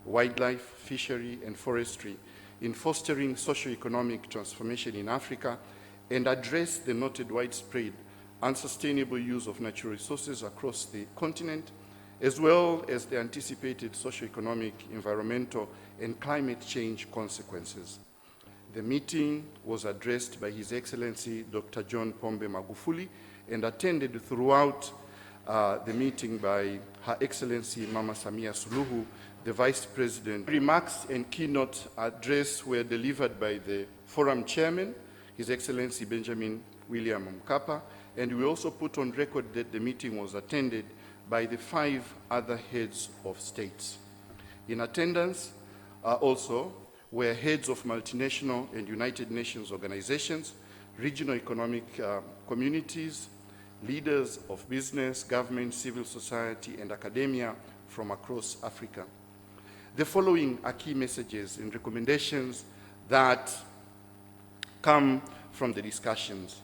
wildlife, fishery, and forestry in fostering socio-economic transformation in Africa and address the noted widespread unsustainable use of natural resources across the continent, as well as the anticipated socio-economic, environmental, and climate change consequences. The meeting was addressed by His Excellency Dr. John Pombe Magufuli and attended throughout the meeting by Her Excellency Mama Samia Suluhu, the Vice President. Remarks and keynote address were delivered by the Forum Chairman, His Excellency Benjamin William Mkapa, and we also put on record that the meeting was attended by the 5 other heads of states. In attendance also were heads of multinational and United Nations organizations, regional economic communities, leaders of business, government, civil society, and academia from across Africa. The following are key messages and recommendations that come from the discussions.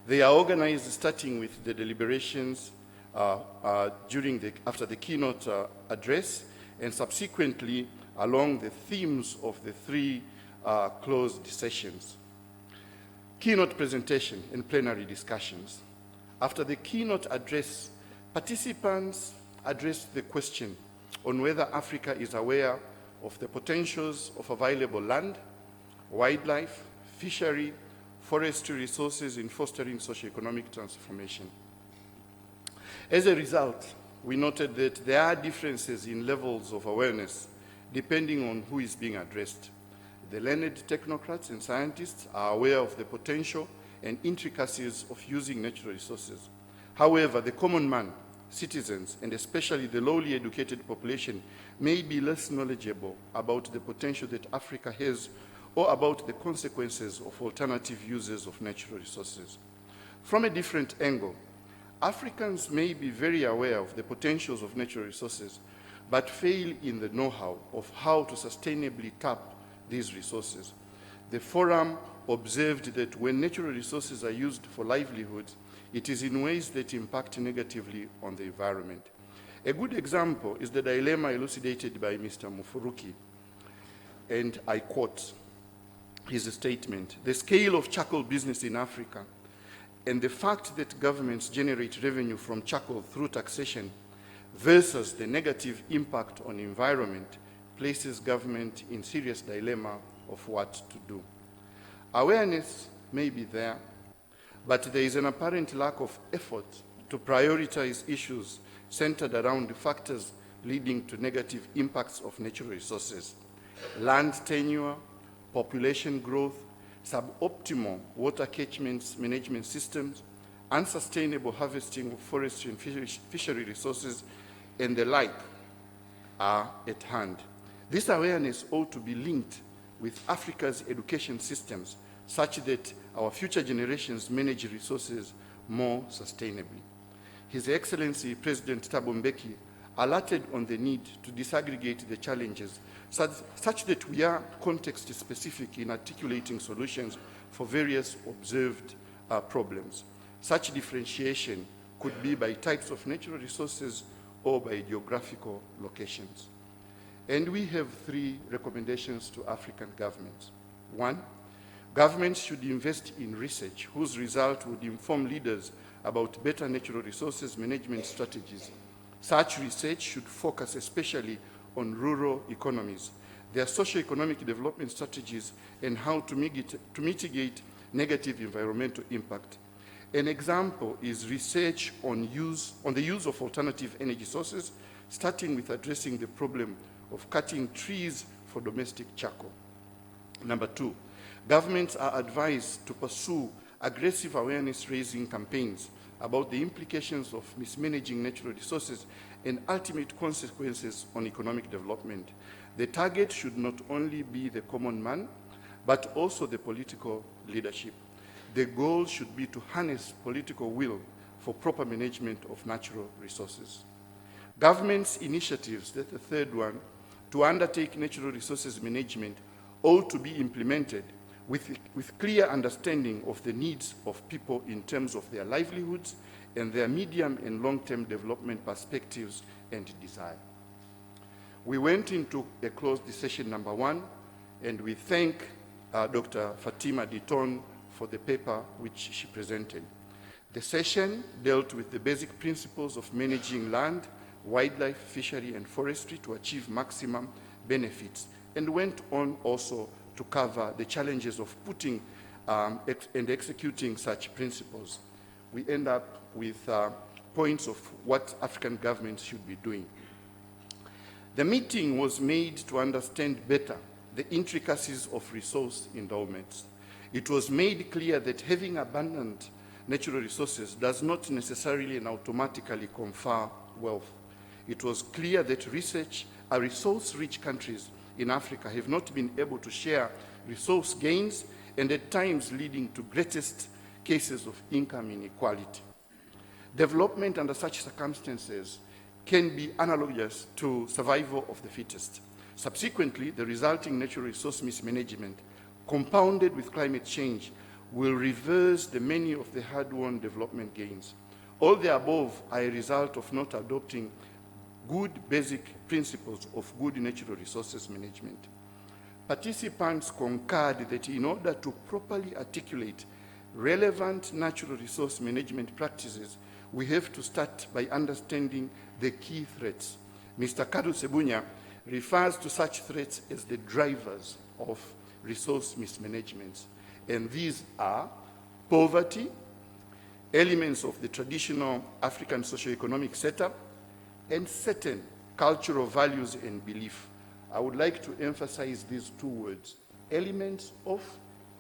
They are organized starting with the deliberations after the keynote address, and subsequently along the themes of the 3 closed sessions. Keynote presentation and plenary discussions. After the keynote address, participants addressed the question on whether Africa is aware of the potentials of available land, wildlife, fishery, forestry resources in fostering socio-economic transformation. As a result, we noted that there are differences in levels of awareness depending on who is being addressed. The learned technocrats and scientists are aware of the potential and intricacies of using natural resources. However, the common man, citizens, and especially the lowly educated population may be less knowledgeable about the potential that Africa has or about the consequences of alternative uses of natural resources. From a different angle, Africans may be very aware of the potentials of natural resources, but fail in the know-how of how to sustainably tap these resources. The forum observed that when natural resources are used for livelihoods, it is in ways that impact negatively on the environment. A good example is the dilemma elucidated by Mr. Mufuruki, and I quote his statement: "The scale of charcoal business in Africa and the fact that governments generate revenue from charcoal through taxation versus the negative impact on environment places government in serious dilemma of what to do." Awareness may be there, but there is an apparent lack of effort to prioritize issues centered around the factors leading to negative impacts of natural resources: land tenure, population growth, suboptimal water catchment management systems, unsustainable harvesting of forestry and fishery resources, and the like are at hand. This awareness ought to be linked with Africa's education systems such that our future generations manage resources more sustainably. His Excellency President Thabo Mbeki alerted on the need to disaggregate the challenges such that we are context-specific in articulating solutions for various observed problems. Such differentiation could be by types of natural resources or by geographical locations. And we have 3 recommendations to African governments. 1, governments should invest in research whose result would inform leaders about better natural resources management strategies. Such research should focus especially on rural economies, their socio-economic development strategies, and how to mitigate negative environmental impact. An example is research on the use of alternative energy sources, starting with addressing the problem of cutting trees for domestic charcoal. Number 2, governments are advised to pursue aggressive awareness-raising campaigns about the implications of mismanaging natural resources and ultimate consequences on economic development. The target should not only be the common man, but also the political leadership. The goal should be to harness political will for proper management of natural resources. Government's initiatives, that's the 3rd one, to undertake natural resources management ought to be implemented with clear understanding of the needs of people in terms of their livelihoods and their medium and long-term development perspectives and desire. We went into a closed session number 1, and we thank Dr. Fatima Diton for the paper which she presented. The session dealt with the basic principles of managing land, wildlife, fishery, and forestry to achieve maximum benefits, and went on also to cover the challenges of putting and executing such principles. We end up with points of what African governments should be doing. The meeting was made to understand better the intricacies of resource endowments. It was made clear that having abundant natural resources does not necessarily and automatically confer wealth. It was clear that resource-rich countries in Africa have not been able to share resource gains, and at times leading to greatest cases of income inequality. Development under such circumstances can be analogous to survival of the fittest. Subsequently, the resulting natural resource mismanagement, compounded with climate change, will reverse the many of the hard-won development gains. All the above are a result of not adopting good basic principles of good natural resources management. Participants concurred that in order to properly articulate relevant natural resource management practices, we have to start by understanding the key threats. Mr. Kadu Sebunya refers to such threats as the drivers of resource mismanagement, and these are poverty, elements of the traditional African socio-economic setup, and certain cultural values and belief. I would like to emphasize these two words, elements of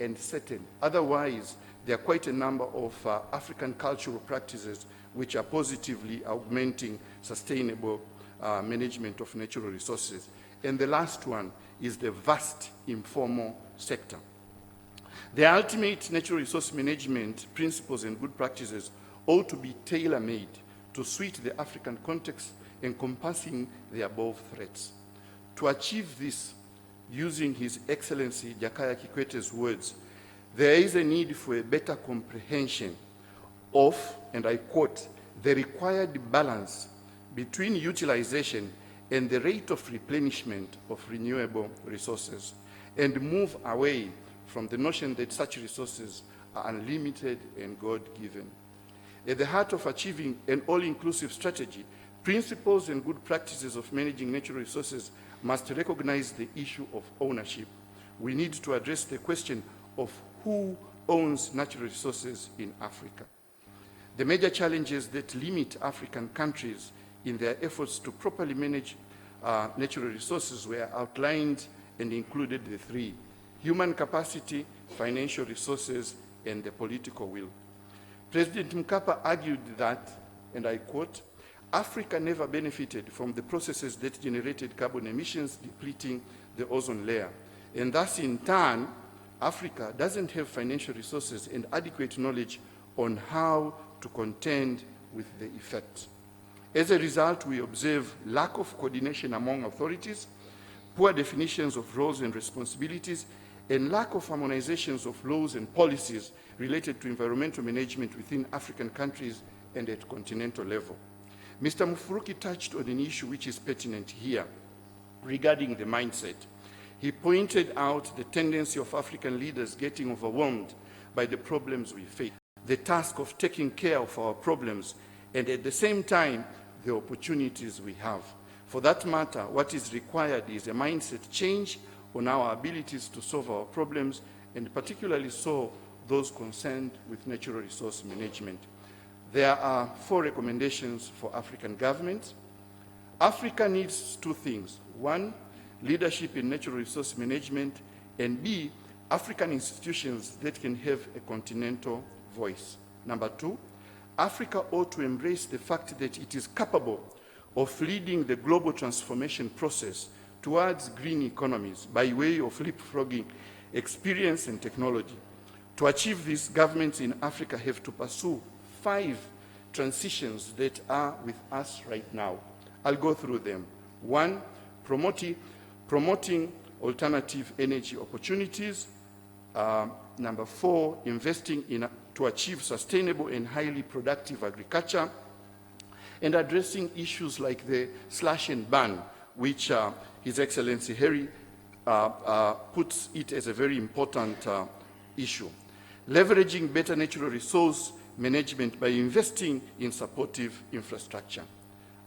and certain. Otherwise, there are quite a number of African cultural practices which are positively augmenting sustainable management of natural resources. And the last one is the vast informal sector. The ultimate natural resource management principles and good practices ought to be tailor-made to suit the African context, encompassing the above threats. To achieve this, using His Excellency Jakaya Kikwete's words, there is a need for a better comprehension of, and I quote, the required balance between utilization and the rate of replenishment of renewable resources, and move away from the notion that such resources are unlimited and God-given. At the heart of achieving an all-inclusive strategy, principles and good practices of managing natural resources must recognize the issue of ownership. We need to address the question of who owns natural resources in Africa. The major challenges that limit African countries in their efforts to properly manage natural resources were outlined and included the three: human capacity, financial resources, and the political will. President Mkapa argued that, and I quote, Africa never benefited from the processes that generated carbon emissions depleting the ozone layer. And thus, in turn, Africa doesn't have financial resources and adequate knowledge on how to contend with the effects. As a result, we observe lack of coordination among authorities, poor definitions of roles and responsibilities, and lack of harmonizations of laws and policies related to environmental management within African countries and at continental level. Mr. Mufuruki touched on an issue which is pertinent here regarding the mindset. He pointed out the tendency of African leaders getting overwhelmed by the problems we face, the task of taking care of our problems, and at the same time, the opportunities we have. For that matter, what is required is a mindset change on our abilities to solve our problems, and particularly so those concerned with natural resource management. There are 4 recommendations for African governments. Africa needs 2 things. 1, leadership in natural resource management, and B, African institutions that can have a continental voice. Number 2, Africa ought to embrace the fact that it is capable of leading the global transformation process towards green economies by way of leapfrogging experience and technology. To achieve this, governments in Africa have to pursue 5 transitions that are with us right now. I'll go through them. 1, promoting alternative energy opportunities. Number 4, investing to achieve sustainable and highly productive agriculture, and addressing issues like the slash and burn which His Excellency Harry puts it as a very important issue. Leveraging better natural resource management by investing in supportive infrastructure.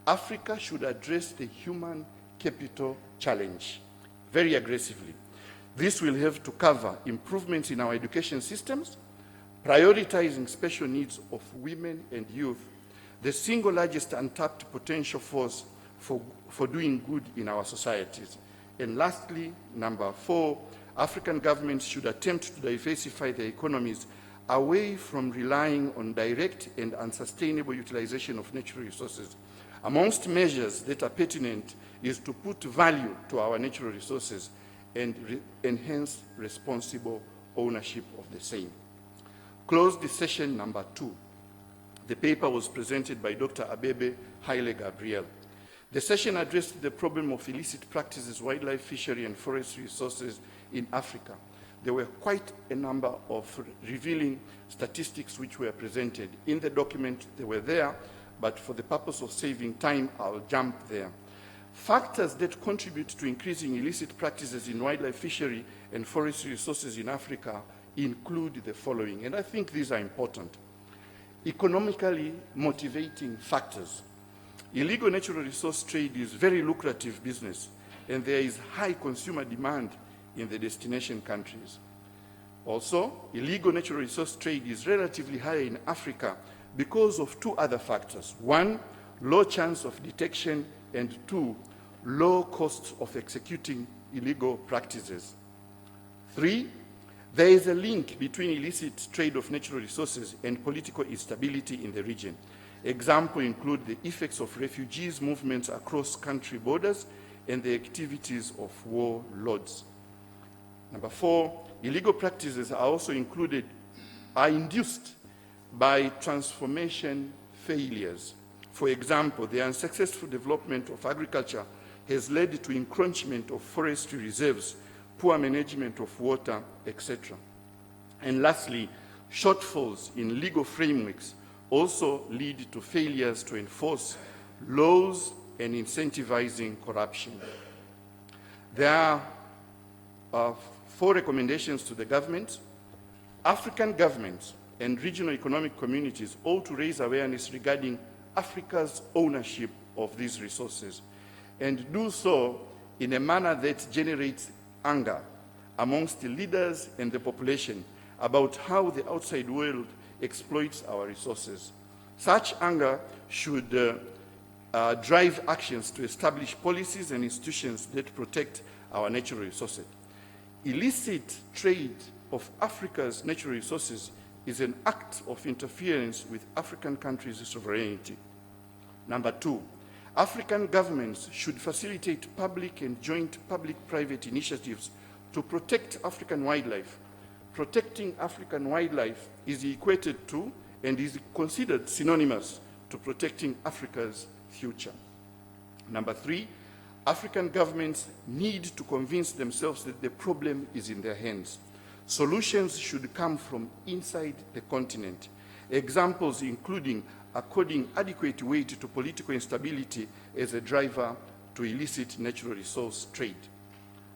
Africa should address the human capital challenge very aggressively. This will have to cover improvements in our education systems, prioritizing special needs of women and youth, the single largest untapped potential force for doing good in our societies. And lastly, number 4, African governments should attempt to diversify their economies away from relying on direct and unsustainable utilization of natural resources. Amongst measures that are pertinent is to put value to our natural resources and enhance responsible ownership of the same. Closed session number 2. The paper was presented by Dr. Abebe Haile Gabriel. The session addressed the problem of illicit practices, wildlife, fishery, and forestry resources in Africa. There were quite a number of revealing statistics which were presented. In the document, they were there, but for the purpose of saving time, I'll jump there. Factors that contribute to increasing illicit practices in wildlife, fishery, and forestry resources in Africa include the following, and I think these are important. Economically motivating factors. Illegal natural resource trade is very lucrative business, and there is high consumer demand in the destination countries. Also, illegal natural resource trade is relatively high in Africa because of 2 other factors. 1, low chance of detection, and 2, low costs of executing illegal practices. 3, there is a link between illicit trade of natural resources and political instability in the region. Examples include the effects of refugees movements across country borders and the activities of warlords. Number 4, illegal practices are also induced by transformation failures. For example, the unsuccessful development of agriculture has led to encroachment of forestry reserves, poor management of water, etc. And lastly, shortfalls in legal frameworks also lead to failures to enforce laws and incentivizing corruption. There are 4 recommendations to the government. African governments and regional economic communities ought to raise awareness regarding Africa's ownership of these resources and do so in a manner that generates anger amongst the leaders and the population about how the outside world exploits our resources. Such anger should drive actions to establish policies and institutions that protect our natural resources. Illicit trade of Africa's natural resources is an act of interference with African countries' sovereignty. Number 2, African governments should facilitate public and joint public-private initiatives to protect African wildlife. Protecting African wildlife is equated to and is considered synonymous to protecting Africa's future. Number 3, African governments need to convince themselves that the problem is in their hands. Solutions should come from inside the continent. Examples including according adequate weight to political instability as a driver to illicit natural resource trade.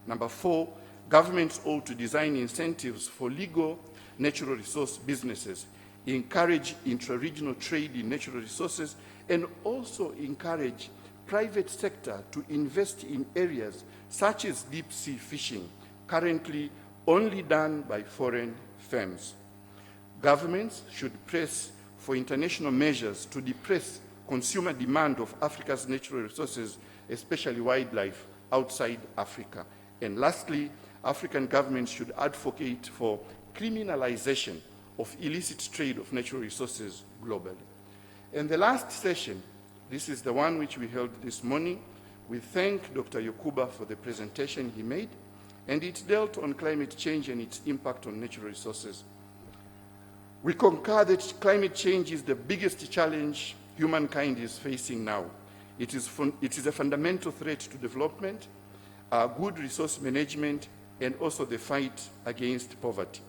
Number 4, governments ought to design incentives for legal natural resource businesses, encourage intra-regional trade in natural resources, and also encourage private sector to invest in areas such as deep-sea fishing, currently only done by foreign firms. Governments should press for international measures to depress consumer demand of Africa's natural resources, especially wildlife, outside Africa. And lastly, African governments should advocate for criminalization of illicit trade of natural resources globally. In the last session, this is the one which we held this morning, we thank Dr. Yokuba for the presentation he made, and it dealt on climate change and its impact on natural resources. We concur that climate change is the biggest challenge humankind is facing now. It is a fundamental threat to development, good resource management, and also the fight against poverty.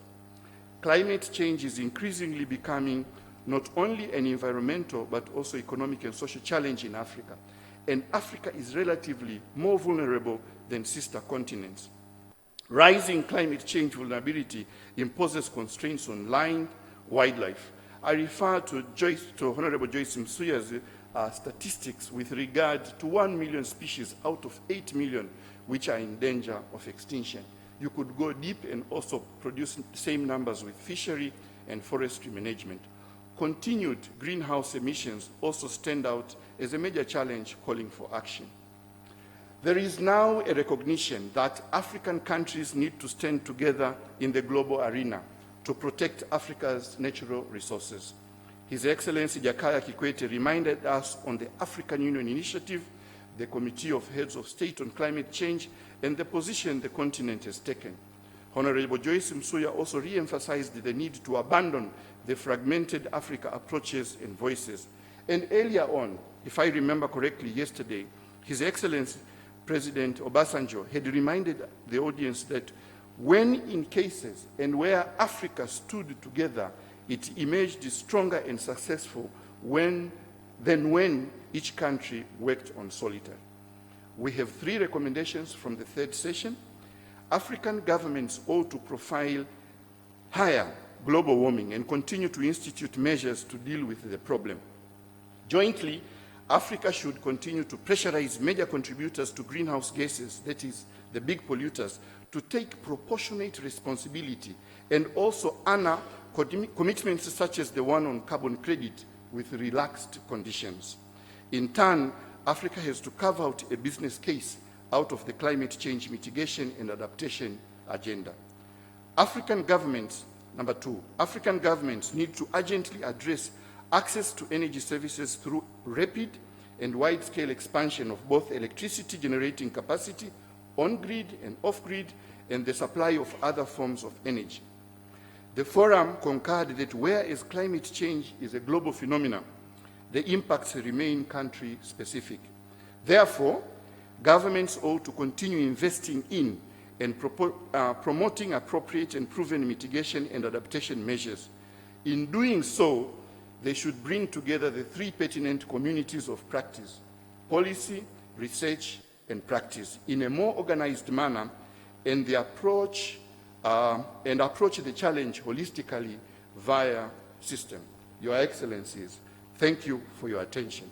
Climate change is increasingly becoming not only an environmental but also economic and social challenge in Africa. and Africa is relatively more vulnerable than sister continents. Rising climate change vulnerability imposes constraints on land, wildlife. I refer to Honorable Joyce Msuya's statistics with regard to 1 million species out of 8 million which are in danger of extinction. You could go deep and also produce the same numbers with fishery and forestry management. Continued greenhouse emissions also stand out as a major challenge calling for action. There is now a recognition that African countries need to stand together in the global arena to protect Africa's natural resources. His Excellency Jakaya Kikwete reminded us on the African Union Initiative, the Committee of Heads of State on Climate Change, and the position the continent has taken. Honorable Joyce Msuya also re-emphasized the need to abandon the fragmented Africa approaches and voices. And earlier on, if I remember correctly yesterday, His Excellency President Obasanjo had reminded the audience that when in cases and where Africa stood together, it emerged stronger and successful than when each country worked on solitary. We have 3 recommendations from the 3rd session. African governments ought to profile higher global warming and continue to institute measures to deal with the problem. Jointly, Africa should continue to pressurize major contributors to greenhouse gases, that is, the big polluters, to take proportionate responsibility and also honor commitments such as the one on carbon credit with relaxed conditions. In turn, Africa has to carve out a business case out of the climate change mitigation and adaptation agenda. African governments, number 2, African governments need to urgently address access to energy services through rapid and wide-scale expansion of both electricity generating capacity, on-grid and off-grid, and the supply of other forms of energy. The forum concurred that whereas climate change is a global phenomenon, the impacts remain country-specific. Therefore, governments ought to continue investing in and promoting appropriate and proven mitigation and adaptation measures. In doing so, they should bring together the 3 pertinent communities of practice: policy, research, and practice in a more organized manner, and approach the challenge holistically via system. Your Excellencies, thank you for your attention.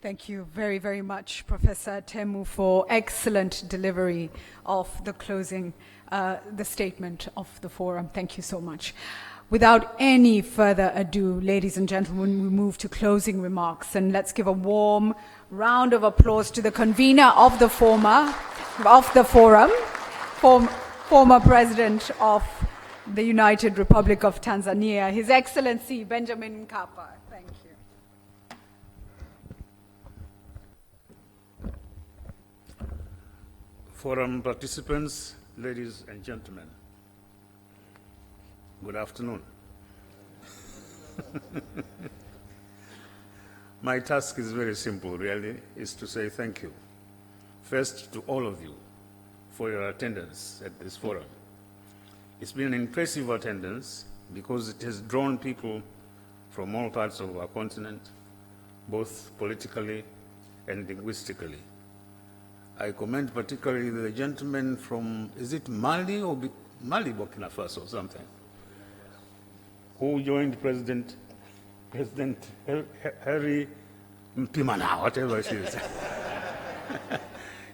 Thank you very, very much, Professor Temu, for excellent delivery of the closing, the statement of the forum. Thank you so much. Without any further ado, ladies and gentlemen, we move to closing remarks, and let's give a warm round of applause to the convener of the forum, former President of the United Republic of Tanzania, His Excellency Benjamin Mkapa. Thank you. Forum participants, ladies and gentlemen, good afternoon. My task is very simple, really, is to say thank you. First, to all of you for your attendance at this forum. It's been an impressive attendance because it has drawn people from all parts of our continent, both politically and linguistically. I commend particularly the gentleman from, is it Mali or Mali, Burkina Faso or something, who joined President Harry Mpimana, whatever it is,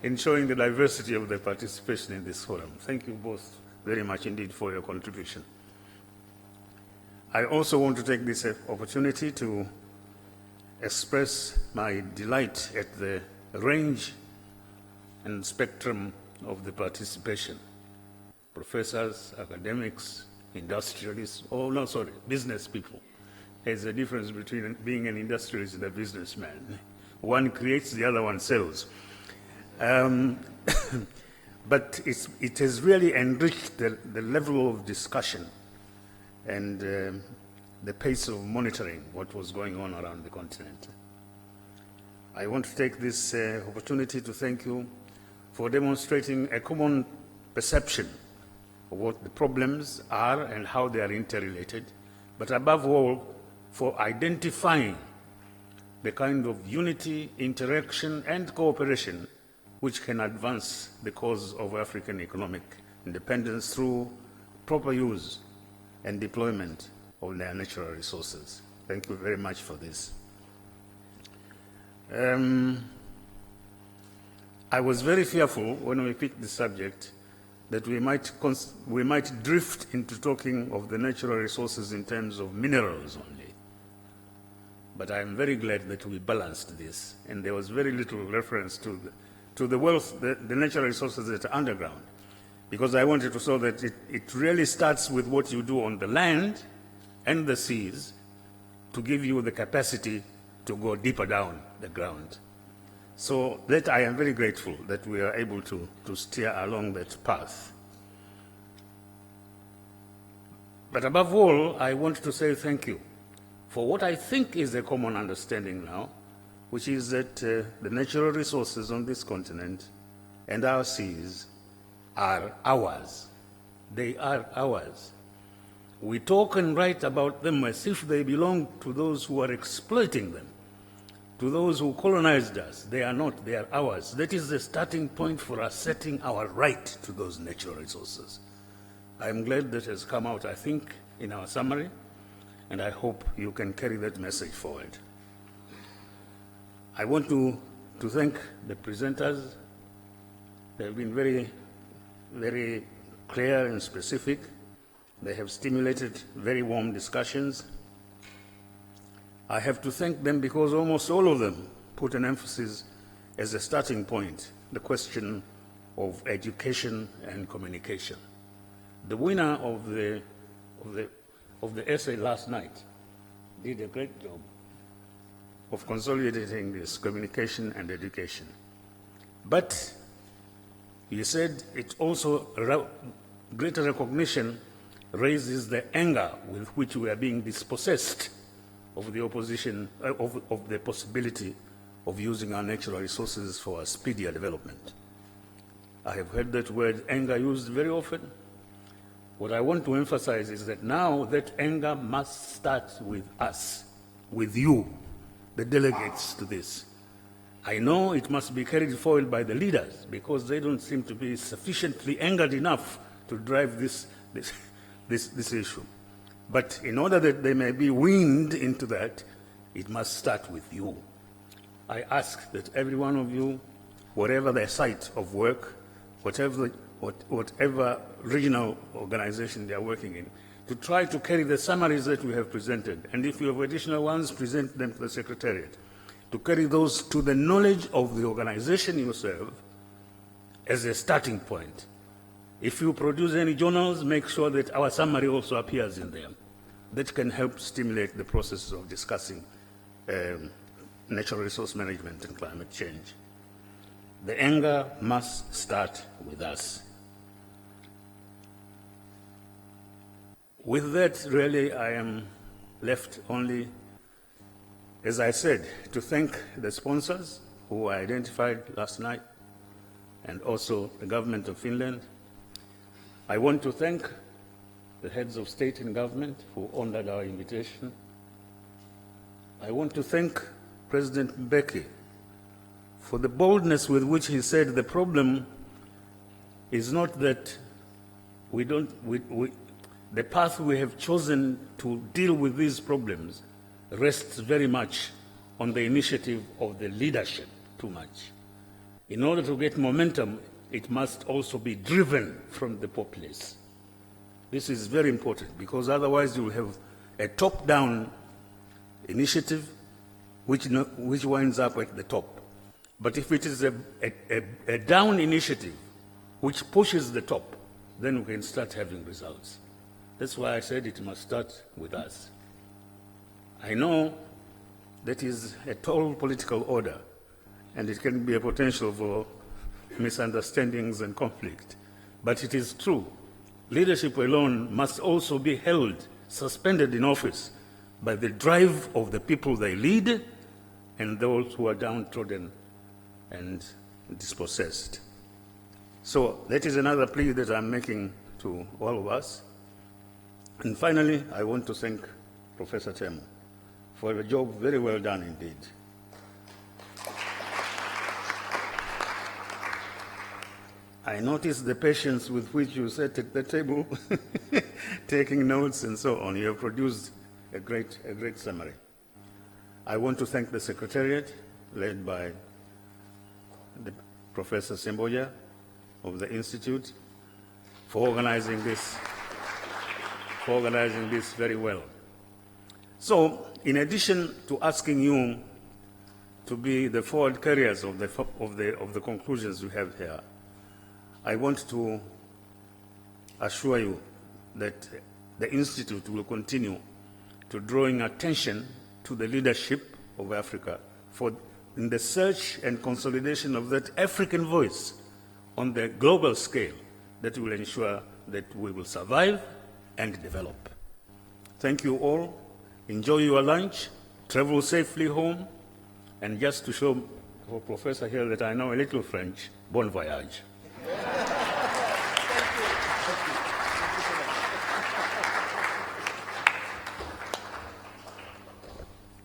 in showing the diversity of the participation in this forum. Thank you both very much indeed for your contribution. I also want to take this opportunity to express my delight at the range and spectrum of the participation. Professors, academics, industrialists, business people. There's a difference between being an industrialist and a businessman. One creates, the other one sells. But it has really enriched the level of discussion and the pace of monitoring what was going on around the continent. I want to take this opportunity to thank you for demonstrating a common perception of what the problems are and how they are interrelated, but above all, for identifying the kind of unity, interaction, and cooperation which can advance the cause of African economic independence through proper use and deployment of their natural resources. Thank you very much for this. I was very fearful when we picked the subject that we might drift into talking of the natural resources in terms of minerals only. But I am very glad that we balanced this, and there was very little reference to the wealth, the natural resources that are underground, because I wanted to show that it really starts with what you do on the land and the seas to give you the capacity to go deeper down the ground. So that I am very grateful that we are able to steer along that path. But above all, I want to say thank you for what I think is a common understanding now, which is that the natural resources on this continent and our seas are ours. They are ours. We talk and write about them as if they belong to those who are exploiting them, to those who colonized us. They are not, they are ours. That is the starting point for asserting our right to those natural resources. I am glad that has come out, I think, in our summary, and I hope you can carry that message forward. I want to thank the presenters. They have been very, very clear and specific. They have stimulated very warm discussions. I have to thank them because almost all of them put an emphasis as a starting point, the question of education and communication. The winner of the essay last night did a great job of consolidating this communication and education. But he said it also greater recognition raises the anger with which we are being dispossessed of the opposition, of the possibility of using our natural resources for a speedier development. I have heard that word anger used very often. What I want to emphasize is that now that anger must start with us, with you, the delegates to this. I know it must be carried forward by the leaders because they don't seem to be sufficiently angered enough to drive this issue. But in order that they may be weaned into that, it must start with you. I ask that every one of you, whatever their site of work, whatever regional organization they are working in, to try to carry the summaries that we have presented. And if you have additional ones, present them to the Secretariat. To carry those to the knowledge of the organization you serve as a starting point. If you produce any journals, make sure that our summary also appears in them. That can help stimulate the process of discussing natural resource management and climate change. The anger must start with us. With that, really, I am left only, as I said, to thank the sponsors who I identified last night, and also the government of Finland. I want to thank the heads of state and government who honored our invitation. I want to thank President Mbeki for the boldness with which he said the problem is not that the path we have chosen to deal with these problems rests very much on the initiative of the leadership too much. In order to get momentum, it must also be driven from the populace. This is very important because otherwise you will have a top-down initiative which winds up at the top. But if it is a down initiative which pushes the top, then we can start having results. That's why I said it must start with us. I know that is a tall political order, and it can be a potential for misunderstandings and conflict. But it is true. Leadership alone must also be held, suspended in office by the drive of the people they lead and those who are downtrodden and dispossessed. So that is another plea that I'm making to all of us. And finally, I want to thank Professor Temu for a job very well done indeed. I noticed the patience with which you sat at the table, taking notes and so on. You have produced a great summary. I want to thank the Secretariat, led by Professor Semboja of the Institute, for organizing this very well. So, in addition to asking you to be the forward carriers of the conclusions we have here, I want to assure you that the Institute will continue to drawing attention to the leadership of Africa in the search and consolidation of that African voice on the global scale that will ensure that we will survive and develop. Thank you all. Enjoy your lunch, travel safely home, and just to show for Professor here that I know a little French, bon voyage.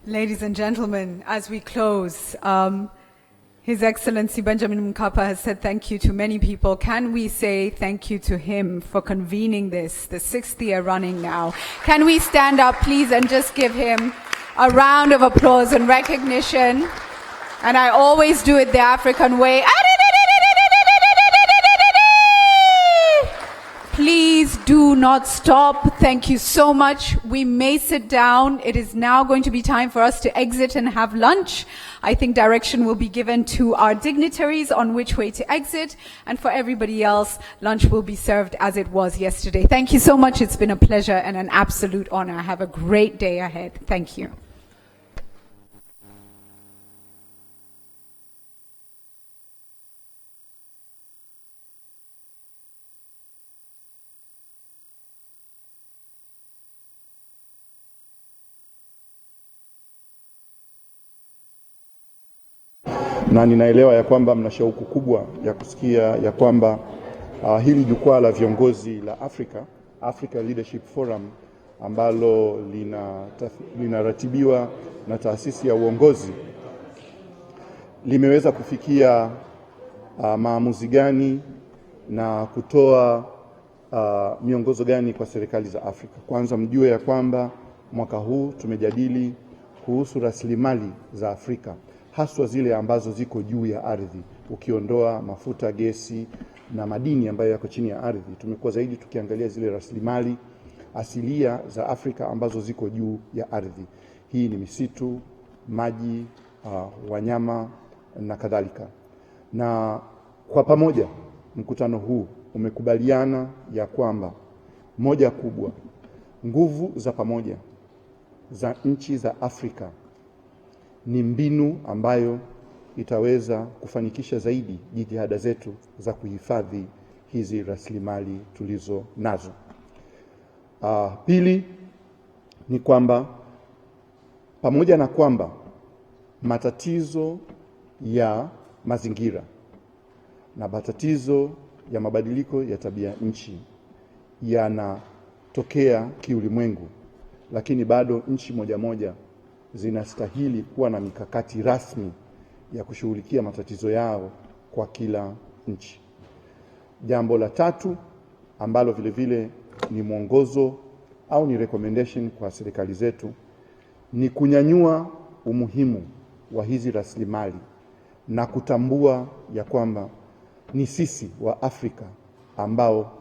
Ladies and gentlemen, as we close, His Excellency Benjamin Mkapa has said thank you to many people. Can we say thank you to him for convening this, the 6th year running now? Can we stand up, please, and just give him a round of applause and recognition? And I always do it the African way. Please do not stop. Thank you so much. We may sit down. It is now going to be time for us to exit and have lunch. I think direction will be given to our dignitaries on which way to exit. And for everybody else, lunch will be served as it was yesterday. Thank you so much. It's been a pleasure and an absolute honor. Have a great day ahead. Thank you. Na ninaelewa ya kwamba mna shauku kubwa ya kusikia ya kwamba hili jukwaa la viongozi la Africa Leadership Forum ambalo linaratibiwa na taasisi ya uongozi limeweza kufikia maamuzi gani na kutoa miongozo gani kwa serikali za Afrika. Kwanza mjue ya kwamba mwaka huu tumejadili kuhusu rasilimali za Afrika, haswa zile ambazo ziko juu ya ardhi, ukiondoa mafuta, gesi na madini ambayo yako chini ya ardhi. Tumekuwa zaidi tukiangalia zile rasilimali asilia za Afrika ambazo ziko juu ya ardhi. Hii ni misitu, maji, wanyama na kadhalika. Na kwa pamoja mkutano huu umekubaliana ya kwamba moja kubwa, nguvu za pamoja za nchi za Afrika ni mbinu ambayo itaweza kufanikisha zaidi jitihada zetu za kuhifadhi hizi rasilimali tulizo nazo. Pili ni kwamba pamoja na kwamba matatizo ya mazingira na matatizo ya mabadiliko ya tabia nchi yanatokea kiulimwengu, lakini bado nchi moja moja zinastahili kuwa na mikakati rasmi ya kushughulikia matatizo yao kwa kila nchi. Jambo la tatu ambalo vile vile ni mwongozo au ni recommendation kwa serikali zetu ni kunyanyua umuhimu wa hizi rasilimali na kutambua ya kwamba ni sisi wa Afrika ambao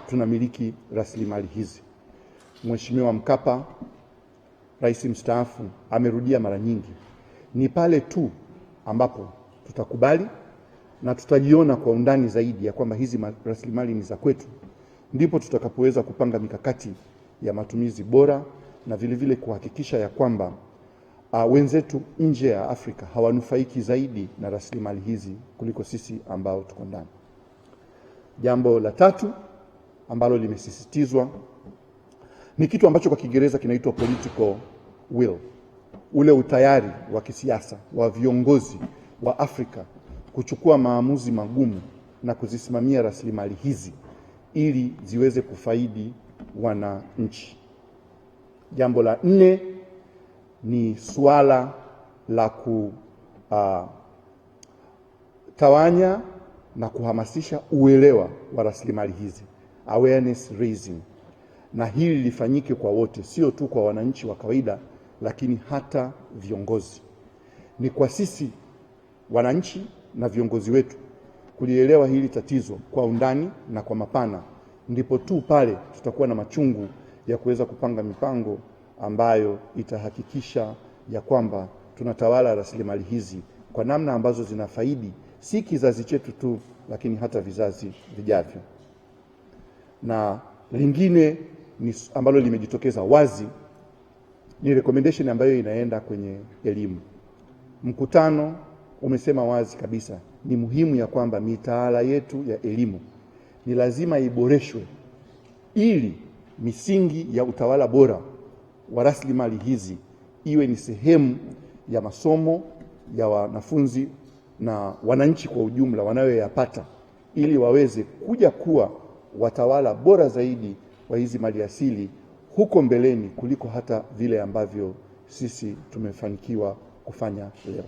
tunamiliki rasilimali hizi. Mheshimiwa Mkapa, Rais mstaafu, amerudia mara nyingi, ni pale tu ambapo tutakubali na tutajiona kwa undani zaidi ya kwamba hizi rasilimali ni za kwetu, ndipo tutakapoweza kupanga mikakati ya matumizi bora na vile vile kuhakikisha ya kwamba wenzetu nje ya Afrika hawanufaiki zaidi na rasilimali hizi kuliko sisi ambao tuko ndani. Jambo la tatu ambalo limesisitizwa ni kitu ambacho kwa Kiingereza kinaitwa political will, ule utayari wa kisiasa wa viongozi wa Afrika kuchukua maamuzi magumu na kuzisimamia rasilimali hizi ili ziweze kufaidi wananchi. Jambo la 4 ni suala la kutawanya na kuhamasisha uelewa wa rasilimali hizi, awareness raising, na hili lifanyike kwa wote, sio tu kwa wananchi wa kawaida, lakini hata viongozi. Ni kwa sisi wananchi na viongozi wetu kulielewa hili tatizo kwa undani na kwa mapana, ndipo tu pale tutakuwa na machungu ya kuweza kupanga mipango ambayo itahakikisha ya kwamba tunatawala rasilimali hizi kwa namna ambazo zinafaidi si kizazi chetu tu, lakini hata vizazi vijavyo. Na lingine ni ambalo limejitokeza wazi ni recommendation ambayo inaenda kwenye elimu. Mkutano umesema wazi kabisa ni muhimu ya kwamba mitaala yetu ya elimu ni lazima iboreshwe ili misingi ya utawala bora wa rasilimali hizi iwe ni sehemu ya masomo ya wanafunzi na wananchi kwa ujumla wanayoyapata, ili waweze kuja kuwa watawala bora zaidi wa hizi maliasili huko mbeleni kuliko hata vile ambavyo sisi tumefanikiwa kufanya leo.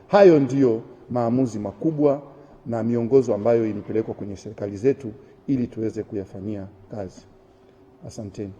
Hayo ndiyo maamuzi makubwa na miongozo ambayo imepelekwa kwenye serikali zetu ili tuweze kuyafanyia kazi. Asanteni.